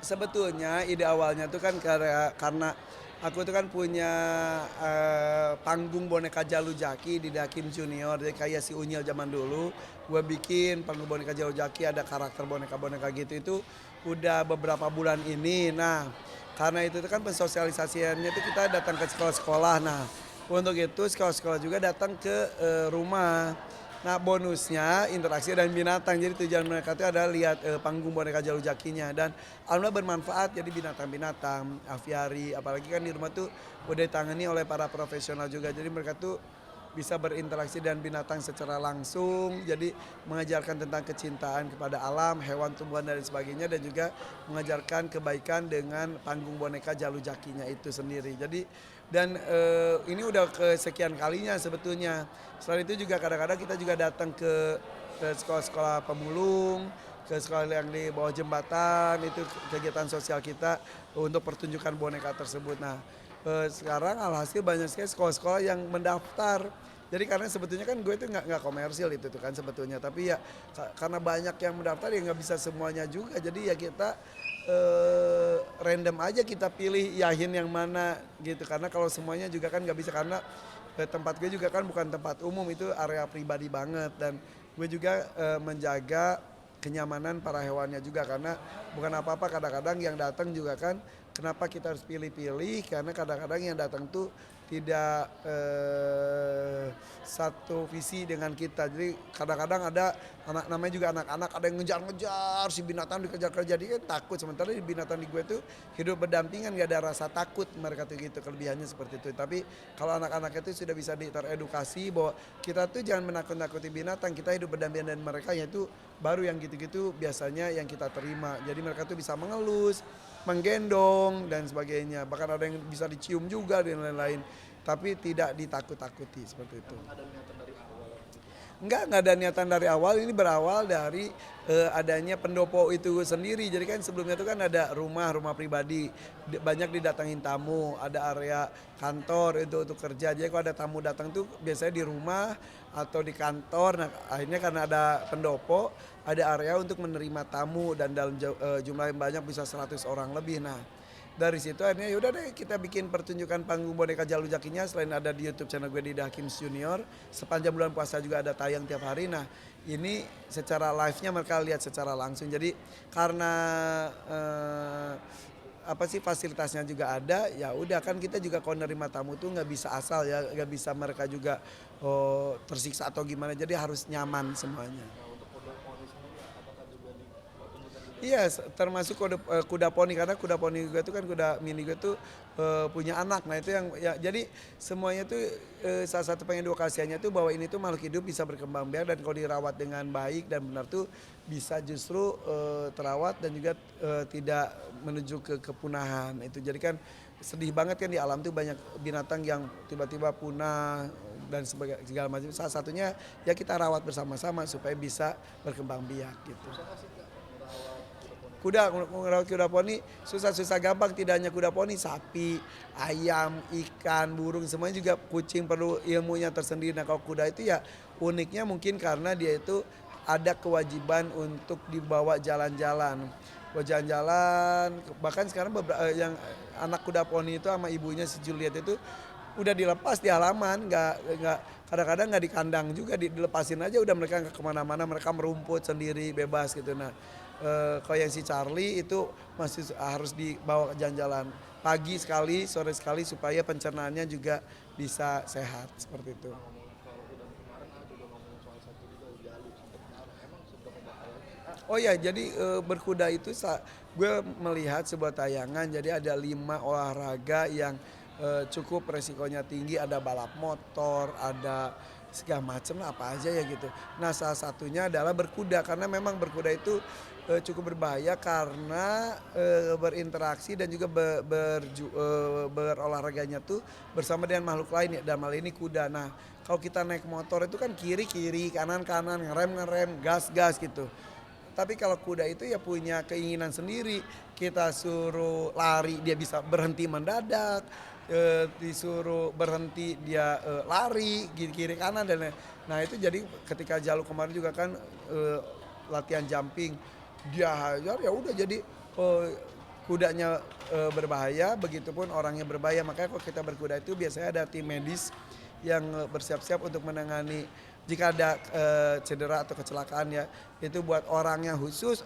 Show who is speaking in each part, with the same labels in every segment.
Speaker 1: Sebetulnya ide awalnya tuh kan karena aku tuh kan punya, panggung boneka Jalu Jaki di Dakim Junior, jadi kayak si Unyil zaman dulu, gue bikin panggung boneka Jalu Jaki ada karakter boneka-boneka gitu itu udah beberapa bulan ini. Nah, karena itu tuh kan pensosialisasiannya itu kita datang ke sekolah-sekolah. Nah, untuk itu sekolah-sekolah juga datang ke, rumah. Nah, bonusnya interaksi dan binatang. Jadi tujuan mereka itu adalah lihat, panggung boneka Jalu Jakinya dan alhamdulillah bermanfaat. Jadi binatang-binatang, aviari, apalagi kan di rumah tuh udah ditangani oleh para profesional juga. Jadi mereka tuh bisa berinteraksi dengan binatang secara langsung. Jadi mengajarkan tentang kecintaan kepada alam, hewan, tumbuhan dan sebagainya dan juga mengajarkan kebaikan dengan panggung boneka Jalu Jakinya itu sendiri. Jadi dan, ini udah kesekian kalinya sebetulnya. Selain itu juga kadang-kadang kita juga datang ke sekolah-sekolah pemulung, ke sekolah yang di bawah jembatan, itu kegiatan sosial kita untuk pertunjukan boneka tersebut. Nah, sekarang alhasil banyak sekali sekolah-sekolah yang mendaftar. Jadi karena sebetulnya kan gue itu nggak komersil itu tuh kan sebetulnya, tapi ya karena banyak yang mendaftar ya nggak bisa semuanya juga. Jadi ya kita, random aja kita pilih yahin yang mana gitu, karena kalau semuanya juga kan nggak bisa karena, tempat gue juga kan bukan tempat umum, itu area pribadi banget dan gue juga, menjaga kenyamanan para hewannya juga karena bukan apa-apa kadang-kadang yang datang juga kan kenapa kita harus pilih-pilih karena kadang-kadang yang datang tuh tidak, satu visi dengan kita. Jadi kadang-kadang ada namanya juga anak-anak ada yang ngejar-ngejar si binatang dikejar-kejar dia kan takut sementara di binatang di gue tuh hidup berdampingan gak ada rasa takut mereka tuh gitu kelebihannya seperti itu. Tapi kalau anak-anak itu sudah bisa teredukasi bahwa kita tuh jangan menakut-nakuti binatang, kita hidup berdampingan dengan mereka yaitu baru yang gitu-gitu biasanya yang kita terima. Jadi mereka tuh bisa mengelus, menggendong dan sebagainya. Bahkan ada yang bisa dicium juga dan lain-lain. Tapi tidak ditakut-takuti seperti itu.
Speaker 2: Ada niatan dari awal gitu.
Speaker 1: Enggak ada niatan dari awal, ini berawal dari, adanya pendopo itu sendiri. Jadi kan sebelumnya itu kan ada rumah pribadi, banyak didatangin tamu, ada area kantor itu untuk kerja. Jadi kalau ada tamu datang tuh biasanya di rumah atau di kantor. Nah, akhirnya karena ada pendopo, ada area untuk menerima tamu dan dalam jumlah yang banyak bisa 100 orang lebih. Nah, dari situ akhirnya yaudah deh kita bikin pertunjukan panggung boneka Jalu Jakinya selain ada di YouTube channel gue di Dakims Junior. Sepanjang bulan puasa juga ada tayang tiap hari. Nah, ini secara live-nya mereka lihat secara langsung. Jadi karena apa sih fasilitasnya juga ada, ya udah kan kita juga kalau nerima tamu tuh nggak bisa asal ya, nggak bisa mereka juga tersiksa atau gimana. Jadi harus nyaman semuanya.
Speaker 2: Nah untuk kode poni sendiri apakah juga dipertunjukkan juga di
Speaker 1: Iya, termasuk kuda poni karena kuda poni gue tuh kan kuda mini gue tuh, punya anak. Nah itu yang ya jadi semuanya tuh, salah satu pengedukasiannya tuh bahwa ini tuh makhluk hidup bisa berkembang biak dan kalau dirawat dengan baik dan benar tuh bisa justru, terawat dan juga, tidak menuju ke kepunahan. Itu jadi kan sedih banget kan di alam tuh banyak binatang yang tiba-tiba punah dan segala macam. Salah satunya ya kita rawat bersama-sama supaya bisa berkembang biak gitu.
Speaker 2: susah nggak sih Kak merawat kuda poni?
Speaker 1: Merawat kuda poni susah-susah gampang, tidak hanya kuda poni, sapi, ayam, ikan, burung semuanya juga kucing perlu ilmunya tersendiri. Nah kalau kuda itu ya uniknya mungkin karena dia itu ada kewajiban untuk dibawa jalan-jalan. Bawa jalan-jalan, bahkan sekarang yang anak kuda poni itu sama ibunya si Juliet itu udah dilepas di halaman, nggak kadang-kadang nggak di kandang juga dilepasin aja udah mereka nggak kemana-mana mereka merumput sendiri bebas gitu. Nah, kalau yang si Charlie itu masih harus dibawa ke jalan-jalan pagi sekali, sore sekali supaya pencernaannya juga bisa sehat seperti itu.
Speaker 2: Nah ngomong soal kuda nih kemarin juga ngomongin soal satu juga Jalu sempet marah. Emang seberapa bahayanya sih?
Speaker 1: Oh ya, jadi berkuda itu gue melihat sebuah tayangan. Jadi ada 5 olahraga yang cukup resikonya tinggi. Ada balap motor, ada segala macam lah apa aja ya gitu. Nah salah satunya adalah berkuda karena memang berkuda itu cukup berbahaya karena berinteraksi dan juga berolahraganya tuh bersama dengan makhluk lain ya. Dalam hal ini kuda. Nah kalau kita naik motor itu kan kiri kiri, kanan kanan, ngerem ngerem, gas gas gitu. Tapi kalau kuda itu ya punya keinginan sendiri. Kita suruh lari dia bisa berhenti mendadak, disuruh berhenti dia lari kiri kanan dan nah itu jadi ketika Jalu kemarin juga kan latihan jumping dia hajar ya udah jadi kudanya berbahaya, begitupun orangnya berbahaya. Makanya kalau kita berkuda itu biasanya ada tim medis yang bersiap-siap untuk menangani jika ada cedera atau kecelakaan ya. Itu buat orangnya khusus,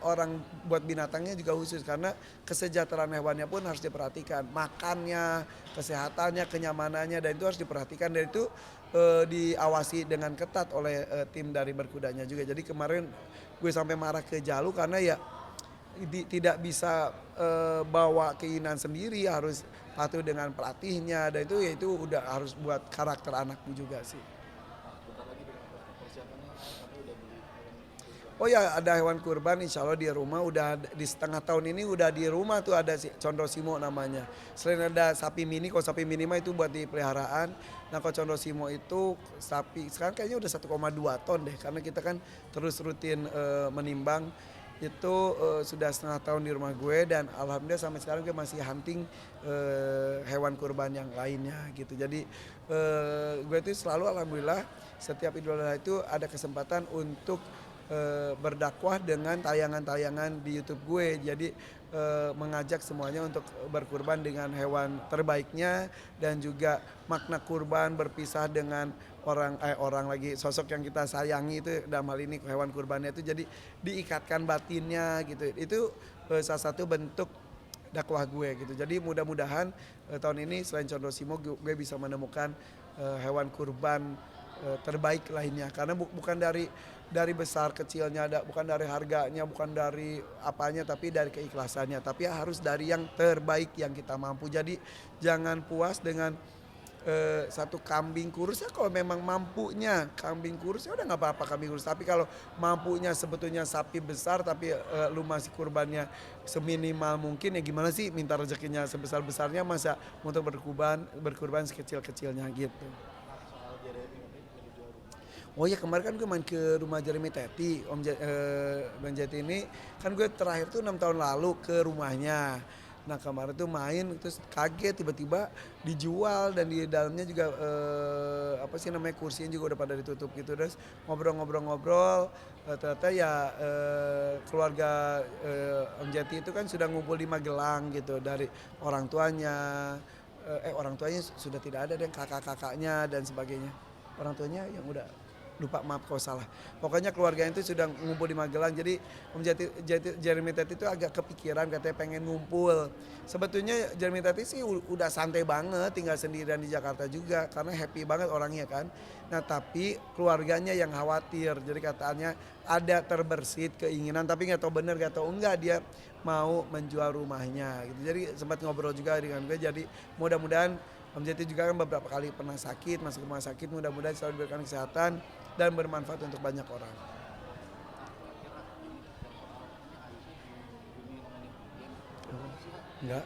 Speaker 1: buat binatangnya juga khusus karena kesejahteraan hewannya pun harus diperhatikan. Makannya, kesehatannya, kenyamanannya dan itu harus diperhatikan dan itu diawasi dengan ketat oleh tim dari berkudanya juga. Jadi kemarin gue sampai marah ke Jalu karena ya tidak bisa bawa keinginan sendiri, harus patuh dengan pelatihnya dan itu ya itu udah harus buat karakter anakku juga sih.
Speaker 2: Bentar lagi dengan persiapannya tapi udah beli hewan.
Speaker 1: Oh ya ada hewan kurban insya Allah di rumah udah di setengah tahun ini udah di rumah tuh ada si Condro Simo namanya. Selain ada sapi mini, kalau sapi mini mah itu buat di peliharaan. Nah kalau Condro Simo itu sapi sekarang kayaknya udah 1,2 ton deh karena kita kan terus rutin menimbang. Itu sudah setengah tahun di rumah gue dan alhamdulillah sampai sekarang gue masih hunting hewan kurban yang lainnya gitu. Jadi gue itu selalu alhamdulillah setiap Idul Adha itu ada kesempatan untuk berdakwah dengan tayangan-tayangan di YouTube gue. Jadi mengajak semuanya untuk berkurban dengan hewan terbaiknya dan juga makna kurban berpisah dengan orang lagi sosok yang kita sayangi itu dalam hal ini hewan kurbannya itu jadi diikatkan batinnya gitu. Itu salah satu bentuk dakwah gue gitu. Jadi mudah-mudahan tahun ini selain Condro Simo gue bisa menemukan hewan kurban terbaik lainnya karena bukan dari besar kecilnya, bukan dari harganya, bukan dari apanya tapi dari keikhlasannya, tapi harus dari yang terbaik yang kita mampu. Jadi jangan puas dengan satu kambing kurus ya, kalau memang mampunya kambing kurus ya udah nggak apa-apa kambing kurus, tapi kalau mampunya sebetulnya sapi besar tapi lu masih kurbannya seminimal mungkin ya gimana sih minta rezekinya sebesar-besarnya masa untuk berkurban sekecil-kecilnya gitu.
Speaker 2: Soal Jeremy nanti jadi jual rumah.
Speaker 1: Oh ya kemarin kan gue main ke rumah Jeremy Teti, Bang Jati ini kan gue terakhir tuh 6 tahun lalu ke rumahnya. Nah kemarin tuh main terus kaget tiba-tiba dijual dan di dalamnya juga apa sih namanya kursinya juga udah pada ditutup gitu. Terus ngobrol-ngobrol ternyata ya keluarga Om Jati itu kan sudah ngumpul di Magelang gitu dari orang tuanya. Orang tuanya sudah tidak ada dan kakak-kakaknya dan sebagainya. Orang tuanya yang udah lupa maaf kalau salah. Pokoknya keluarga itu sudah ngumpul di Magelang. Jadi Om Jeremy Teti itu agak kepikiran katanya pengen ngumpul. Sebetulnya Jeremy Teti sih udah santai banget tinggal sendirian di Jakarta juga karena happy banget orangnya kan. Nah tapi keluarganya yang khawatir. Jadi katanya ada terbersit keinginan tapi nggak tahu benar nggak tahu enggak dia mau menjual rumahnya gitu. Jadi sempat ngobrol juga dengan gue. Jadi mudah-mudahan Om Jati juga kan beberapa kali pernah sakit, masuk rumah sakit, mudah-mudahan selalu diberikan kesehatan dan bermanfaat untuk banyak orang. Enggak.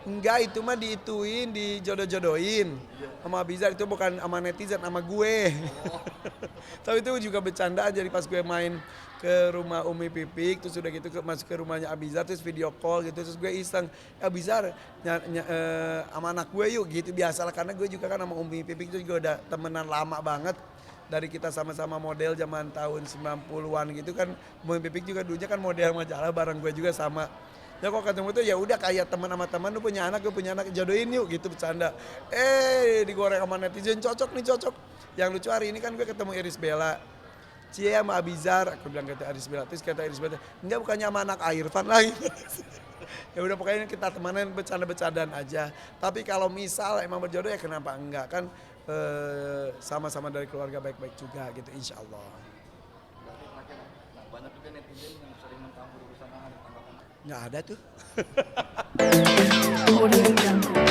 Speaker 1: Enggak itu mah diituin, dijodoh-jodohin. Sama Abizar itu bukan sama netizen, sama gue. Tapi itu juga bercandaan jadi pas gue main ke rumah Umi Pipik terus udah gitu masuk ke rumahnya Abizar terus video call gitu terus gue iseng Abizar sama anak gue yuk gitu biasalah karena gue juga kan sama Umi Pipik itu juga udah temenan lama banget dari kita sama-sama model zaman tahun 90-an gitu kan. Umi Pipik juga dulunya kan model majalah bareng gue juga sama. Ya kok ketemu tuh ya udah kayak teman sama teman lu punya anak gue punya anak jodohin yuk gitu bercanda. Digoreng sama netizen cocok nih cocok. Yang lucu hari ini kan gue ketemu Iris Bella. Cie sama Abizar, aku bilang kata Iris Bella, terus kata Iris Bella, enggak bukannya sama anak Irfan lagi. Ya udah pokoknya kita temanan bercanda-bercandaan aja. Tapi kalau misal emang berjodoh ya kenapa enggak kan sama-sama dari keluarga baik-baik juga gitu insya Allah.
Speaker 2: Berarti terakhir banyak juga netizen yang sering mencampur urusan ada tanggapan.
Speaker 1: Nggak ada tuh.
Speaker 3: Audio Jungle.